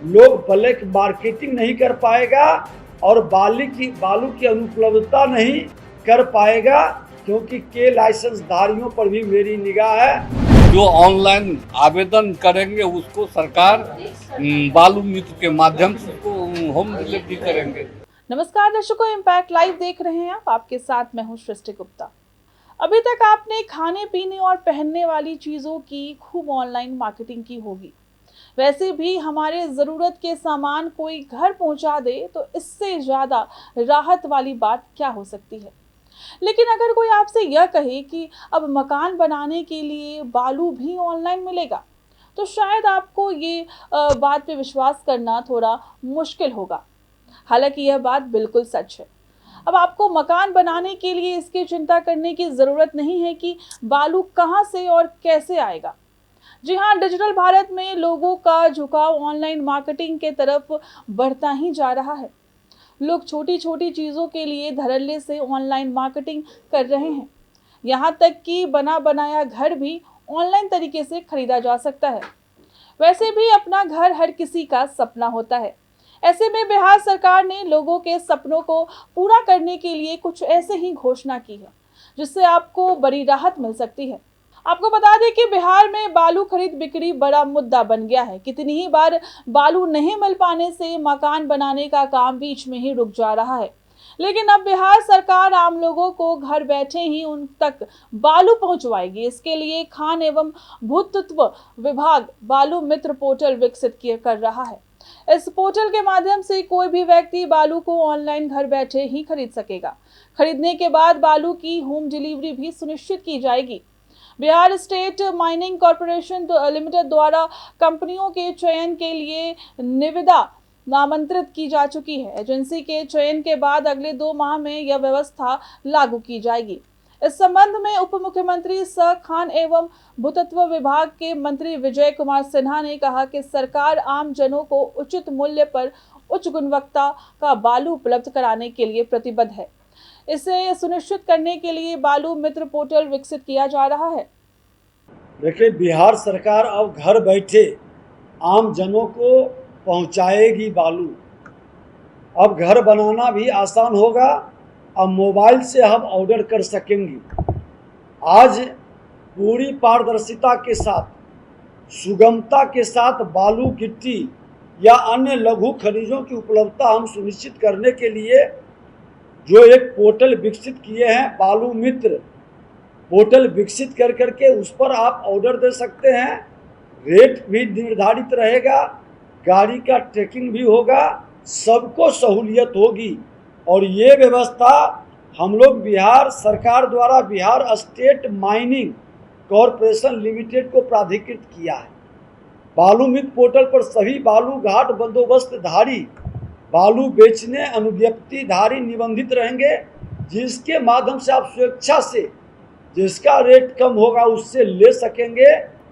लोग black marketing नहीं कर पाएगा और बालू की अनुपलब्धता नहीं कर पाएगा, क्योंकि के लाइसेंस धारियों पर भी मेरी निगाह है। जो ऑनलाइन आवेदन करेंगे उसको सरकार बालू मित्र के माध्यम से उसको होम डिलीवरी करेंगे। नमस्कार दर्शकों, इम्पैक्ट लाइव देख रहे हैं आप। आपके साथ मैं हूं सृष्टि गुप्ता। अभी तक आपने खाने पीने और पहनने वाली चीज़ों की खूब ऑनलाइन मार्केटिंग की होगी। वैसे भी हमारे ज़रूरत के सामान कोई घर पहुंचा दे तो इससे ज़्यादा राहत वाली बात क्या हो सकती है। लेकिन अगर कोई आपसे यह कहे कि अब मकान बनाने के लिए बालू भी ऑनलाइन मिलेगा, तो शायद आपको ये बात पे विश्वास करना थोड़ा मुश्किल होगा। हालांकि यह बात बिल्कुल सच है। अब आपको मकान बनाने के लिए इसकी चिंता करने की ज़रूरत नहीं है कि बालू कहां से और कैसे आएगा। जी हाँ, डिजिटल भारत में लोगों का झुकाव ऑनलाइन मार्केटिंग के तरफ बढ़ता ही जा रहा है। लोग छोटी छोटी चीज़ों के लिए धड़ल्ले से ऑनलाइन मार्केटिंग कर रहे हैं। यहाँ तक कि बना बनाया घर भी ऑनलाइन तरीके से खरीदा जा सकता है। वैसे भी अपना घर हर किसी का सपना होता है। ऐसे में बिहार सरकार ने लोगों के सपनों को पूरा करने के लिए कुछ ऐसे ही घोषणा की है, जिससे आपको बड़ी राहत मिल सकती है। आपको बता दें कि बिहार में बालू खरीद बिक्री बड़ा मुद्दा बन गया है। कितनी ही बार बालू नहीं मिल पाने से मकान बनाने का काम बीच में ही रुक जा रहा है। लेकिन अब बिहार सरकार आम लोगों को घर बैठे ही उन तक बालू पहुंचवाएगी। इसके लिए खान एवं भूतत्व विभाग बालू मित्र पोर्टल विकसित कर रहा है। इस पोर्टल के माध्यम से कोई भी व्यक्ति बालू को ऑनलाइन घर बैठे ही खरीद सकेगा। खरीदने के बाद बालू की होम डिलीवरी भी सुनिश्चित की जाएगी। Bihar state mining corporation limited द्वारा कंपनियों के चयन के लिए निविदा नामांकित की जा चुकी है। एजेंसी के चयन के बाद अगले 2 माह में यह व्यवस्था लागू की जाएगी। इस संबंध में उप मुख्यमंत्री सह खान एवं भूतत्व विभाग के मंत्री विजय कुमार सिन्हा ने कहा कि सरकार आम जनों को उचित मूल्य पर उच्च गुणवत्ता का बालू उपलब्ध कराने के लिए प्रतिबद्ध है। इसे सुनिश्चित करने के लिए बालू मित्र पोर्टल विकसित किया जा रहा है। देखिए, बिहार सरकार अब घर बैठे आम जनों को पहुंचाएगी बालू। अब घर बनाना भी आसान होगा। अब मोबाइल से हम ऑर्डर कर सकेंगे। आज पूरी पारदर्शिता के साथ, सुगमता के साथ बालू, गिट्टी या अन्य लघु खनिजों की उपलब्धता हम सुनिश्चित करने के लिए जो एक पोर्टल विकसित किए हैं, बालू मित्र पोर्टल विकसित कर करके उस पर आप ऑर्डर दे सकते हैं। रेट भी निर्धारित रहेगा, गाड़ी का ट्रैकिंग भी होगा, सबको सहूलियत होगी। और ये व्यवस्था हम लोग बिहार सरकार द्वारा Bihar state mining corporation limited को प्राधिकृत किया है। बालू मित्र पोर्टल पर सभी बालू घाट बंदोबस्तधारी बालू बेचने अनुज्ञप्तिधारी निबंधित रहेंगे, जिसके माध्यम से आप स्वेच्छा से जिसका रेट कम होगा उससे ले सकेंगे।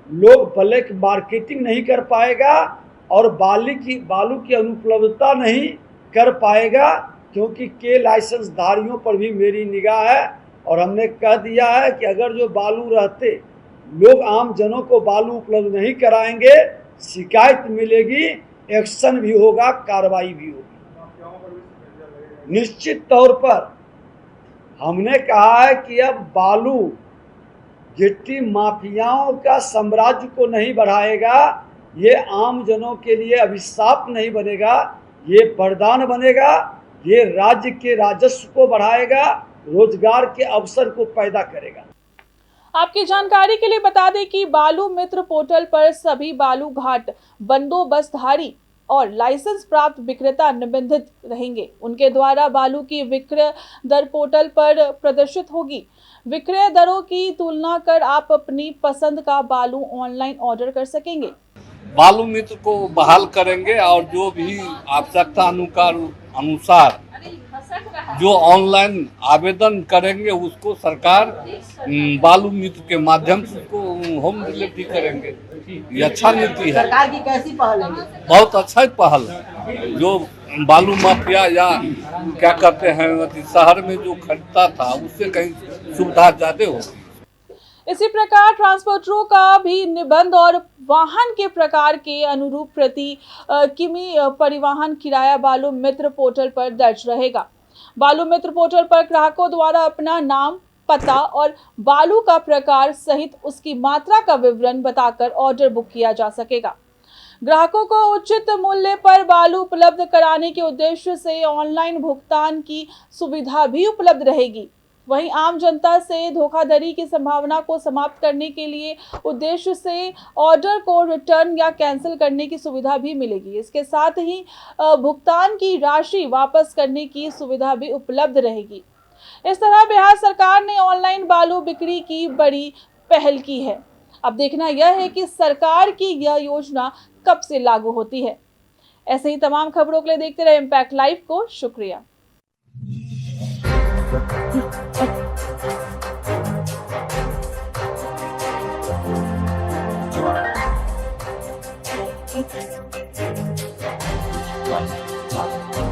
लोग ब्लैक मार्केटिंग नहीं कर पाएगा और बालू की अनुपलब्धता नहीं कर पाएगा, क्योंकि के लाइसेंस धारियों पर भी मेरी निगाह है। और हमने कह दिया है कि अगर जो बालू रहते लोग आम जनों को बालू उपलब्ध नहीं कराएंगे, शिकायत मिलेगी, एक्शन भी होगा, कार्रवाई भी होगी। निश्चित तौर पर हमने कहा है कि अब बालू गिट्टी माफियाओं का साम्राज्य को नहीं बढ़ाएगा। ये आम जनों के लिए अभिशाप नहीं बनेगा, ये वरदान बनेगा। ये राज्य के राजस्व को बढ़ाएगा, रोजगार के अवसर को पैदा करेगा। आपकी जानकारी के लिए बता दें कि बालू मित्र पोर्टल पर सभी बालू घाट बंदोबस्तधारी और लाइसेंस प्राप्त विक्रेता निबंधित रहेंगे। उनके द्वारा बालू की विक्रय दर पोर्टल पर प्रदर्शित होगी। विक्रय दरों की तुलना कर आप अपनी पसंद का बालू ऑनलाइन ऑर्डर कर सकेंगे। बालू मित्र को बहाल करेंगे और जो भी आवश्यकता अनुसार जो ऑनलाइन आवेदन करेंगे उसको सरकार बालू मित्र के माध्यम से उसको होम डिलीवरी करेंगे। ये अच्छा नीति है। सरकार की कैसी पहल है? बहुत अच्छा पहल है। जो बालू माफिया या क्या कहते हैं शहर में जो खरीदता था उससे कहीं सुविधा ज्यादा होगी। इसी प्रकार ट्रांसपोर्टरों का भी निबंध और वाहन के प्रकार के अनुरूप प्रति किमी परिवहन किराया बालू मित्र पोर्टल पर दर्ज रहेगा। बालू मित्र पोर्टल पर ग्राहकों द्वारा अपना नाम, पता और बालू का प्रकार सहित उसकी मात्रा का विवरण बताकर ऑर्डर बुक किया जा सकेगा। ग्राहकों को उचित मूल्य पर बालू उपलब्ध कराने के उद्देश्य से ऑनलाइन भुगतान की सुविधा भी उपलब्ध रहेगी। वहीं आम जनता से धोखाधड़ी की संभावना को समाप्त करने के लिए उद्देश्य से ऑर्डर को रिटर्न या कैंसिल करने की सुविधा भी मिलेगी। इसके साथ ही भुगतान की राशि वापस करने की सुविधा भी उपलब्ध रहेगी। इस तरह बिहार सरकार ने ऑनलाइन बालू बिक्री की बड़ी पहल की है। अब देखना यह है कि सरकार की यह योजना कब से लागू होती है। ऐसे ही तमाम खबरों के लिए देखते रहे इम्पैक्ट लाइव को। शुक्रिया। Right.